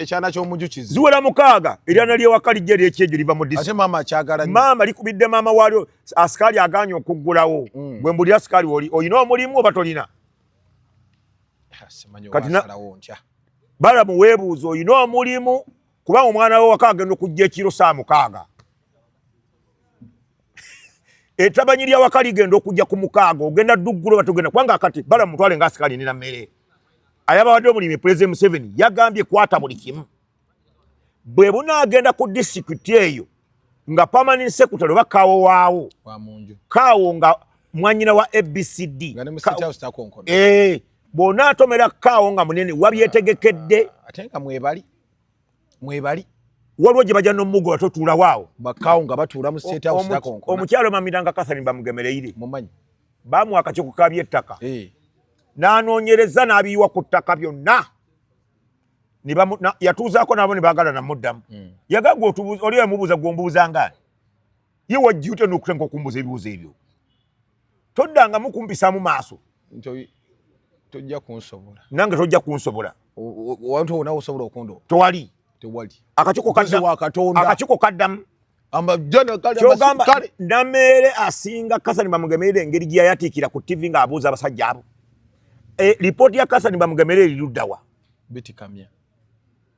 ekyana ky'omujukizi ziwera 6 eryana lyewaka lijja lyekyejo liva mu disiko ate maama akyagala nnyo maama likubidde maama waalyo asikaali aganye okuggulawo bwe mbuli asikaali olina omulimu oba tolina kati balamu weebuuza olina omulimu kubanga omwana we waka agenda okujja ekiro ssaawa 6 etabanyi lya waka ligenda okujja ku 6 ogenda dduggulo batogenda kubanga kati balamu mutwale nga asikaali ne Namere ayabawadde omulimu President Museveni yagambye kwata buli kimu bwe bunaagenda ku disitulikiti eyo nga permanent secretary oba kaawo waawo kaawo nga mwanyina wa ABCD bw'onaatomera kaawo nga munene wabyetegekedde ate nga mwebali waliwo gye bajja n'omugo batotuula waawo bakaawo nga batuula mu state house takonkona omukyalo Mamiranga Catherine bamugemereire mumanyi bamuwa akakiiko ka by'ettaka n'anoonyereza n'abiyiwa ku ttaka byonna yatuuzaako nabo ne baagala namuddamu yagaga otubuuza oli yamubuuza gw'ombuuza ngani ye wajjute n'okutenga okumbuuza ebibuuzo ebyo toddangamu kumpisaamu maaso tojja kunsobola nange tojja kunsobola wantu wona osobola okundo tewali akakiiko kaddamu kyogamba Nameere asinga Kasani Bamugemeere engeri gye yayatiikira ku TV ng'abuuza abasajja abo lipooti ya Kasani Bamugemeere eriruddawa bitikamya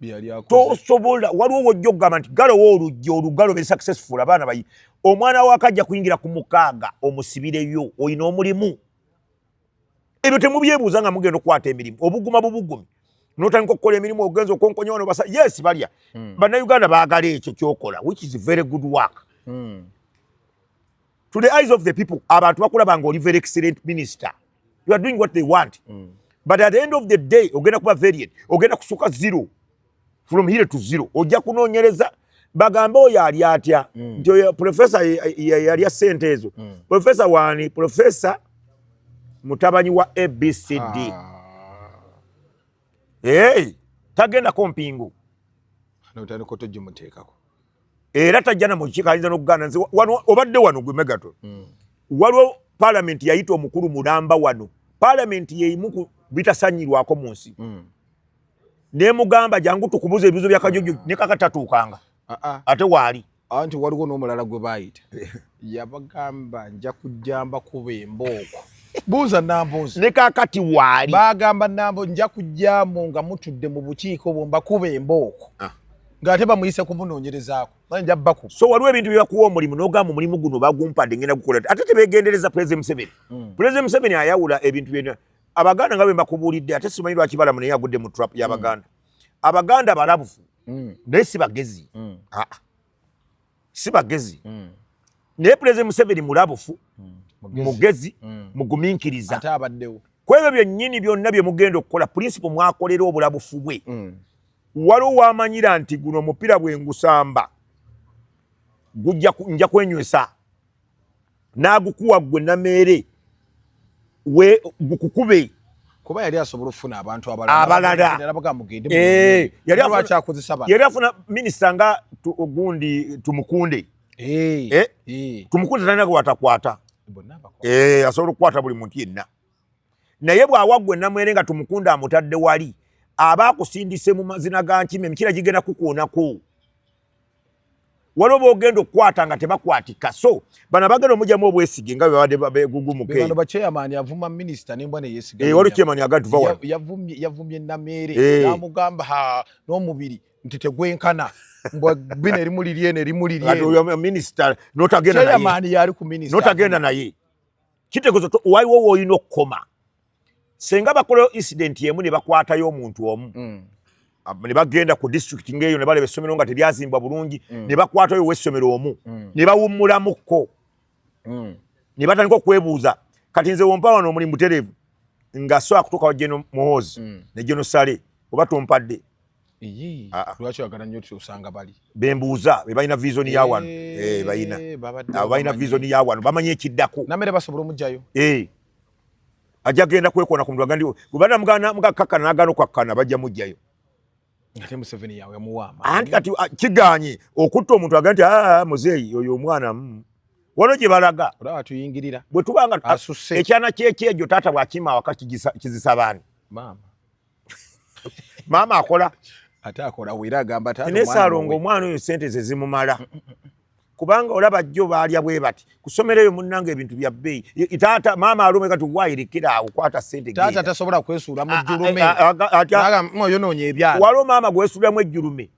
byali akoze tosobola waliwo wojja okugamba nti galowo olugalo be successful abaana bayi omwana wakajja kuyingira ku mukaaga omusibireyo oyina omulimu ebyo temubyebuuza nga mugenda okukwata emirimu obuguma bubugumi n'otandika okukola emirimu ogenza okonkonya wano basa yes balya bannayuganda baagala ekyo kyokola which is very good work to the eyes of the people abantu bakulaba nga oli very excellent minister you are doing what they want but at the end of the day ogenda kuba variant ogenda kusuka zero from here to zero ojja kunoonyereza bagambe oyo ali atya nti oyo profesa yali ssente ezo profesa wani profesa mutabanyi wa ABCD tagendako mpingu notandika otogimuteekako era tajja na mukiiko ayinza n'okuganda nze obadde wano gwe Megaton waliwo paalamenti yayita omukulu mulamba wano paalamenti yeyimu ku bitasanyirwako mu nsi nemugamba jangu tukubuza ebibuzo bya Kajojo ne kakatatuukanga ate waali anti waliwo n'omulala gwe baayita yabagamba nja kujjamba kuba embooko buuza Nambooze ne kaakati waali baagamba Nambooze nja kujjamu nga mutudde mu bukiiko bwo mbakuba embooko ng'ate bamuyise kumunoonyerezaako nja bbaku so waliwo ebintu byebakuwa omulimu n'ogamba omulimu guno bagumpadde ngenda gukola ate tebeegendereza President Museveni President Museveni ayawula ebintu byonna Abaganda nga bwe mbakubuulidde ate simanyi lwaki balamu naye agudde mu trap y'Abaganda Abaganda balabufu naye si bagezi si bagezi naye President Museveni mulabufu mugezi mugumiikiriza ate abaddewo ku ebyo byennyini byonna bye mugenda okukola principle mwakolera obulabufu bwe waliwo wamanyira nti guno omupiira bwe ngusamba nja kwenywesa n'agukuwa ggwe Nameere gukukube kuba yali asobola okufuna abantu abalala yali afuna minisita nga ogundi Tumukunde Tumukunde talina gwatakwata asobola okukwata buli muntu yenna naye bw'awaggwe Nameere nga Tumukunde amutadde wali aba akusindise mu mazina ga nkime emikira gigenda kukuonako waliwo boogenda okukwata nga tebakwatika so bano abagenda omugyamu obwesige nga bwe babadde begugumuke bano bachairman yavuma minisita nembwa ne yesiga waliwo chairman agatuva wano yavumye Nameere namugamba n'omubiri nti tegwenkana mbwa bino erimu lirye n'erimu lirye minisita n'otagenda naye chairman yali ku minisita n'otagenda naye kitegeeza waliwo woolina okukoma senga bakola incident yemu ne bakwatayo omuntu omu ne bagenda ku district ngeeyo ne baleba essomero nga teryazimbwa bulungi ne bakwatayo w'essomero omu ne bawummulamukko ne batandika okwebuuza kati nze wompa wano omulimu mutereevu nga so akutuuka wa General Muhoozi ne General Sale oba tompadde lwaki oyagala nnyo osanga bali bembuuza be balina vision ya wano balina abo balina vision ya wano bamanyi ekiddako Nameere basobola omugjayo ajja genda kwekona ku muntu agandi bwe banamugana mugakkakkana n'agaana okwakkana bajja mugjayo ate Museveni yawe yamuwaama anti kati kiganye okutta omuntu agandi nti muzeeyi oyo omwana waliwo gye balaga olaba tuyingirira bwe tubanga ekyana kyekyejo taata bw'akima awaka kizisabaani maama akola ate akola wera agamba nesaalonga omwana oyo sente ze zimumala kubanga olaba jjo baalya bwe bati kusomera eyo munnanga ebintu bya bbeeyi taata maama alume kati wayirekera awo kwata sente taata tasobola kwesuula mu jjulume oyonoonya ebyala waliwo maama gwesuulamu ejjulume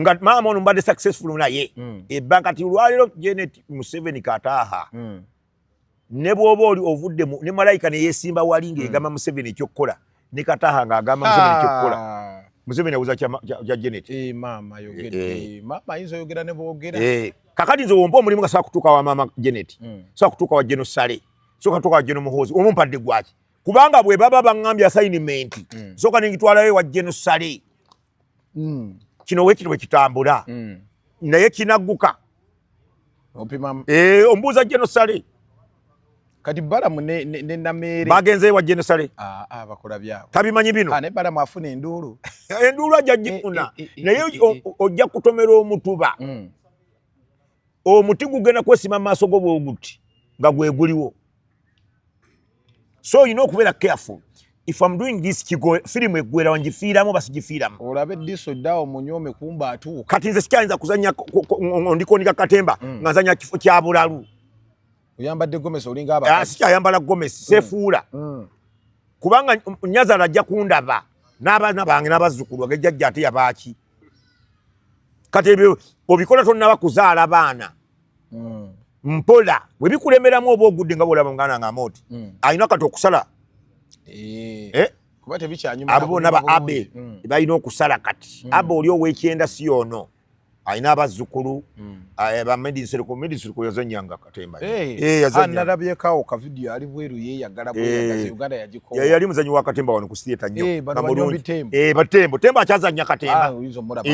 nga maama ono mbadde successful naye ebba kati olwaleero Janet Museveni kataaha ne bw'oba oli ovudde ne malayika ne yeesimba wali ng'egamba Museveni ekyokukola ne kataaha ng'agamba Museveni ekyokukola Museveni awuza kya Janet maama yogedde maama ayinza oyogera ne boogera kakati nze wompa omulimu nga saa kutuuka wa maama Janet saa kutuuka wa General Sale sooka kutuuka wa General Muhoozi omumpadde gwaki kubanga bwe baba baŋŋambye assignment sooka nengitwalayo wa General Sale kino weekino bwe kitambula naye kinagguka ombuuza General Sale kati Balamu ne Namere bagenze wa Genosale bakola byabo tabimanyi bino ne Balamu afuna endulu ajja gifuna naye ojja kutomera omutuba omuti gugenda kwesima maaso go bwoguti nga gweguliwo. So you know kubeera careful. If I'm doing this film egwera wanjifiiramu basijifiiramu. Olabe diso dawo munyome kumba atuuka. Kati nze sikyanza kuzanya ndikonika Katemba ngazanya kifo kya bulalu. Uyambadde Gomez olinga aba. Sikyayambala Gomez sefuula. Kubanga Nyazala ajja kundaba n'abaana bange n'abazzukulu agejjajja ate yabaaki. Kati ebyo obikola tonnaba kuzaala abaana. Mpola bwe bikulemberamu oba ogudde nga bw'olaba muganda nga Amoti alina kati okusala kuba tebikyanyuma abo bonna ba Abe balina okusala kati Abe oli ow'ekyenda si ono alina abazzukulu ba Medicine yazanyanga Katemba nalabyekaawo ka vidiyo ali bweru yeeyagala bweyagaza Uganda yagikola yali muzanyi wa Katemba wano ku theatre nnyo Batembo Tembo akyazanya Katemba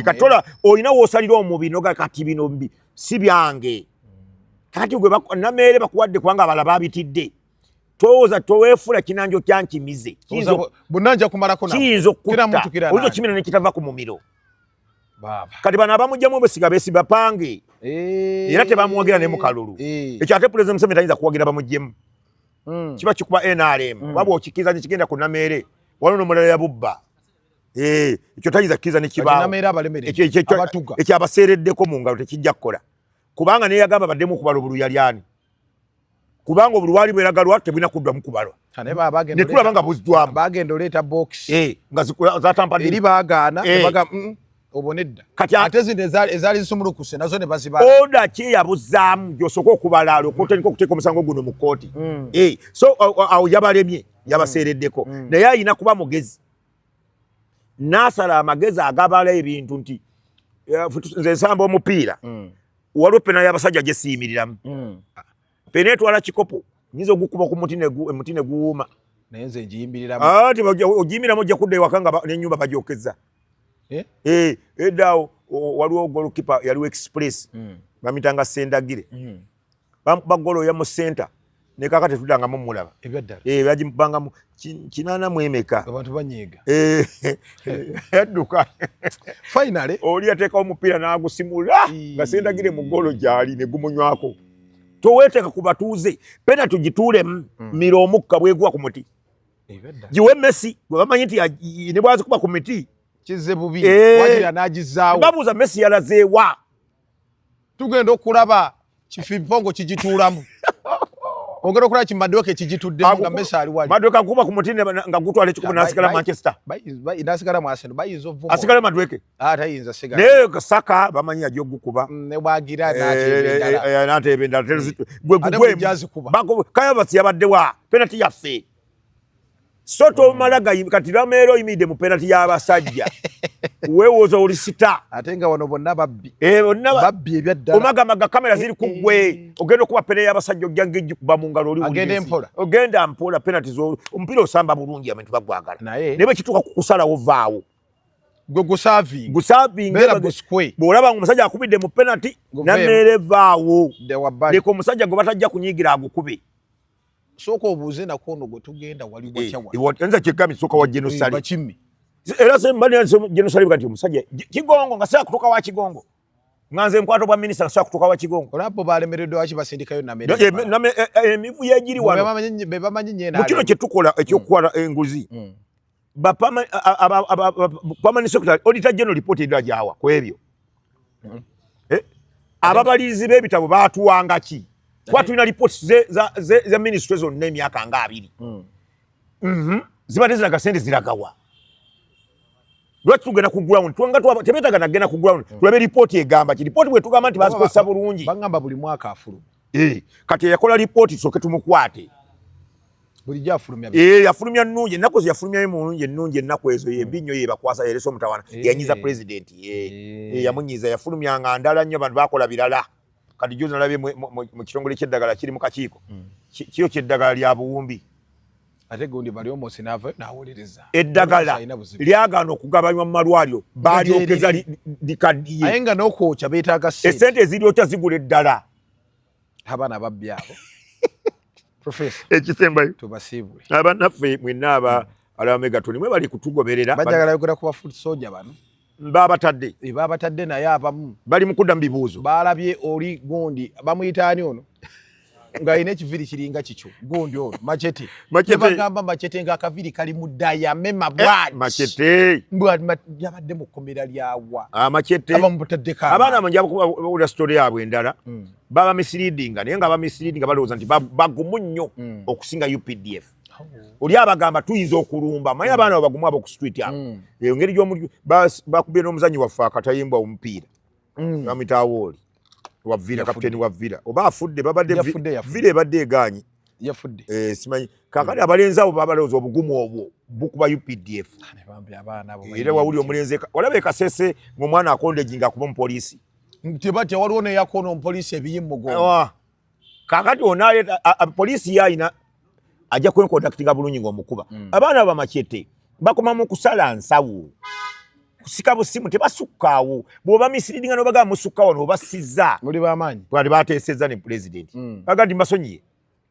katola olina w'osalira omubiri noga kati bino si byange kati gwe Namere bakuwadde kubanga abala babitidde toza toweefula kinanjo kyankimize bunanja kumalako na kiyinza okutta olwo kimina ne kitava ku mumiro kati bano abamugjamu besiga besiba pange era tebamuwagira ne mu kalulu ekyo ate President Museveni tayinza kuwagira bamuggyemu kiba kikuba NRM wabwa okikiza kigenda ku Namere wano n'omulala yabubba ekyo tayinza kikiza ne kibaawo ekyo abaseereddeko mu ngalo tekijja kukola kubanga ne yagamba baddemu okubala obulu yali ani kubanga obulwali bweragalwa tebulina kuddwa mu kubalwa ne tulaba nga buziddwamu bagenda oleeta box nga zatampadde eri baagaana nebaga obonedda ate zino ezaali zisumulukuse nazo ne baziba oda ki yabuzaamu gy'osooka okubala okutandika okuteeka omusango guno mu kkooti so awo yabalemye yabaseereddeko naye ayina kuba mugezi n'asala amagezi agabala ebintu nti nze nsamba omupiira waliwo pena y'abasajja gye siyimiriramu pena etwala kikopo nyinza ogukuba ku muti ne guwuuma naye nze ngiyimiriramu ogiyimiriramu ojja kudda ewaka nga n'ennyumba bagyokeza eddaawo waliwo golokipa yaliwo express bamitanga Sendagire bamukuba golo ya mu center ne kaka tetuddangamu mulaba bagimubangamu 8 mu emeka abantu banyiiga yadduka finally oli yateekawo omupiira n'agusimula nga Sendagire mu golo gyali ne gumunywako toweteeka ku batuuze pena tugituulemu mira omukka bwegwa ku muti giwe Messi gwe bamanyi nti ne bwazikuba ku miti kizze bubi wagira n'agizaawo babuuza Messi yalazeewa tugenda okulaba kifimpongo kigituulamu ogera okulaba kimadoke kigituddemu nga Messi ali wali madoke akuba ku muti nga gutwala ekikubo n'asigala Manchester n'asigala mu Arsenal bayinza ovuma asigala Madueke tayinza sigala naye Saka bamanyi yajja okukuba ne bwagira n'ateeba endala gwe Kayavasi yabaddewa penalty yaffe so tomala kati Namere oyimidde mu penalty y'abasajja weewooza oli sita ate nga wano bonna babbi ebyaddala omagamaga kamera ziri ku ggwe ogenda okuba pene y'abasajja ojja ng'egikuba mu ngalo oli ogenda mpola penalty omupiira osamba bulungi abantu bagwagala naye bwe kituuka ku kusalawo vaawo gwe gusaavinga bw'olaba nga omusajja akubidde mu penalty Namere vaawo leka omusajja gwe batajja kunyiigira agukube sooka obuuze nakono gwe tugenda wali wakyawa nza kyegambye sooka wa Genosale era Genosale kati omusajja Kigongo nga saa kutuuka wa Kigongo nga nze nkwata bwa minisita saa kutuuka wa Kigongo olabo balemereddwa waki basindikayo Namere emivu yegiri wano mu kino kye tukola ekyokukwala enguzi permanent secretary auditor general report edda gyawa ku ebyo ababalirizi b'ebitabo baatuwanga ki kuba tulina reports za ministry zonna emyaka nga 2 zibadde ziraga sente ziragawa lwaki tugenda ku ground tebeetaga nagenda ku ground tulabe report egamba ki report bwe tugamba nti bazikozesa bulungi bagamba buli mwaka afulu kati yakola report soke tumukwate bulijjo afulumya yafulumya nnungi ennaku ze yafulumyayo mulungi ennungi ennaku ezo yembinyo ye bakwasa yereso omutawana yanyiza president yamunyiza yafulumyanga ndala nnyo abantu bakola birala kati jozi nalabye mu kitongole ky'eddagala kiri mu kakiiko kiyo ky'eddagala lya buwumbi ate gundi bali omosi n'awuliriza eddagala lyagaana okugabanywa mu malwaliro balyokeza likaddiye naye nga n'okwokya beetaaga esente eziryokya zigula eddala abaana babbi abo Professor ekisembayo tubasiibule abannaffe mwenna alaba Megaton mwe bali kutugoberera bajagala yogera ku bafuti soja bano babatadde babatadde naye abamu bali mu kudda mu bibuuzo balabye oli gundi bamuyitaani ono ng'alina ekiviri kiringa kikyo gundi ono Machete bagamba Machete ng'akaviri kali mu dayamema bwati Machete yabadde mu kkomera lyawa Machete abamutaddeko abaana amanyi abawulira sitori yaabwe endala baba misleadinga naye nga bamisleadinga balowooza nti bagumu nnyo okusinga UPDF oli abagamba tuyinza okulumba maye abaana babagumu abo ku street awo eyo ngeri gy'omuli bakubye n'omuzanyi waffe akatayimbwa omupiira bamuyitaawo oli Wavira kapteni Wavira oba afudde babadde vira ebadde egaanyi yafudde simanyi kakati abalenzi abo babalowooza obugumu obwo bukuba UPDF era wawuli omulenzi walaba ekasese ng'omwana akondejinga akuba omupoliisi tebatya waliwo neyakoona omupoliisi ebiyimmugo kakati onaleeta poliisi yaayina ajja kwenkontaktinga bulungi ng'omukuba abaana bamachete bakoma mu kusala nsawo kusika busimu tebasukkaawo bw'oba misiriringa n'obagamba musukkaawo n'obasiza muli b'amaanyi bwali bateesezza ne pulezidenti bagandi mbasonyiye